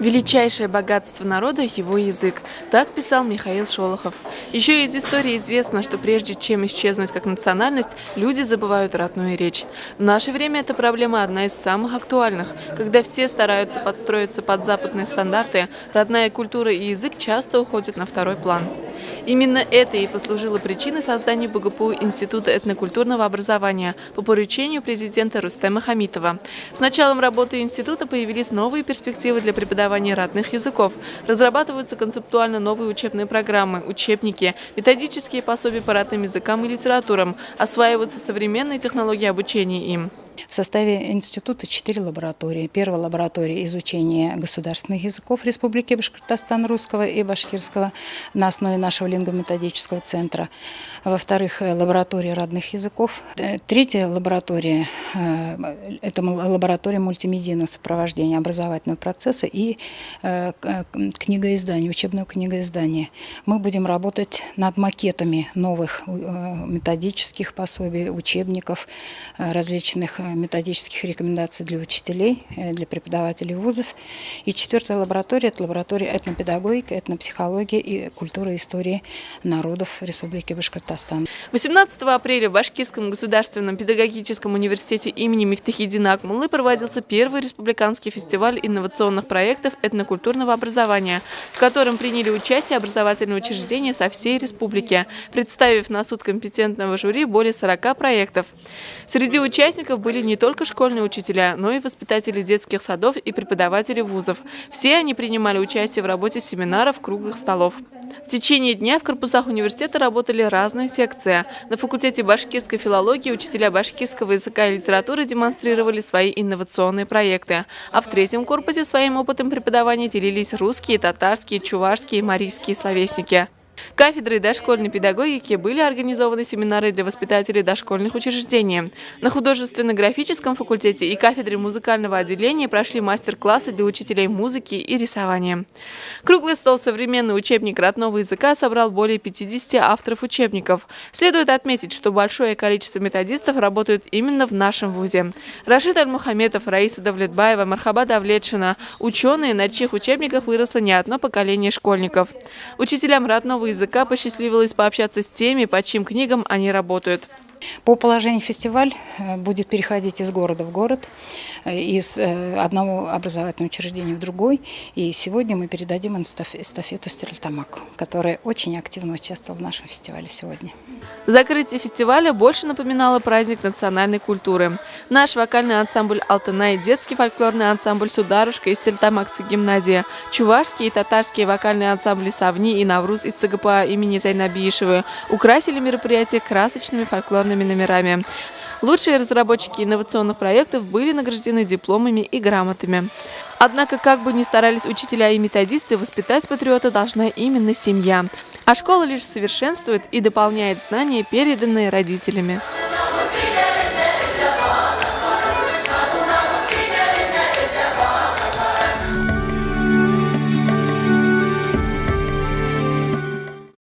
Величайшее богатство народа – его язык. Так писал Михаил Шолохов. Еще из истории известно, что прежде чем исчезнуть как национальность, люди забывают родную речь. В наше время эта проблема одна из самых актуальных. Когда все стараются подстроиться под западные стандарты, родная культура и язык часто уходят на второй план. Именно это и послужило причиной создания БГПУ Института этнокультурного образования по поручению президента Рустема Хамитова. С началом работы института появились новые перспективы для преподавания родных языков. Разрабатываются концептуально новые учебные программы, учебники, методические пособия по родным языкам и литературам, осваиваются современные технологии обучения им. В составе института 4 лаборатории. Первая лаборатория изучения государственных языков Республики Башкортостан русского и башкирского на основе нашего лингвометодического центра. Во-вторых, лаборатория родных языков. Третья лаборатория – это лаборатория мультимедийного сопровождения образовательного процесса и книгоиздания, учебного книгоиздания. Мы будем работать над макетами новых методических пособий, учебников, различных методических рекомендаций для учителей, для преподавателей вузов. И четвертая лаборатория – это лаборатория этнопедагогики, этнопсихологии и культуры истории народов Республики Башкортостан. 18 апреля в Башкирском государственном педагогическом университете имени Мифтахиддина Акмуллы проводился первый республиканский фестиваль инновационных проектов этнокультурного образования, в котором приняли участие образовательные учреждения со всей республики, представив на суд компетентного жюри более 40 проектов. Среди участников были не только школьные учителя, но и воспитатели детских садов и преподаватели вузов. Все они принимали участие в работе семинаров, круглых столов. В течение дня в корпусах университета работали разные секции. На факультете башкирской филологии учителя башкирского языка и литературы демонстрировали свои инновационные проекты. А в третьем корпусе своим опытом преподавания делились русские, татарские, чувашские и марийские словесники. Кафедрой дошкольной педагогики были организованы семинары для воспитателей дошкольных учреждений. На художественно-графическом факультете и кафедре музыкального отделения прошли мастер-классы для учителей музыки и рисования. Круглый стол «Современный учебник родного языка» собрал более 50 авторов учебников. Следует отметить, что большое количество методистов работают именно в нашем вузе. Рашид Аль-Мухаметов, Раиса Давлетбаева, Мархаба Давлетшина – ученые, на чьих учебниках выросло не одно поколение школьников. Учителям родного языка посчастливилось пообщаться с теми, по чьим книгам они работают. По положению фестиваль будет переходить из города в город, из одного образовательного учреждения в другой. И сегодня мы передадим эстафету Стерлитамаку, которая очень активно участвовала в нашем фестивале сегодня. Закрытие фестиваля больше напоминало праздник национальной культуры. Наш вокальный ансамбль «Алтынай», детский фольклорный ансамбль «Сударушка» из Стерлитамакской гимназии, чувашские и татарские вокальные ансамбли «Савни» и «Навруз» из ЦГПА имени Зайнабиишевой украсили мероприятие красочными фольклорными номерами. Лучшие разработчики инновационных проектов были награждены дипломами и грамотами. Однако, как бы ни старались учителя и методисты, воспитать патриота должна именно семья. А школа лишь совершенствует и дополняет знания, переданные родителями.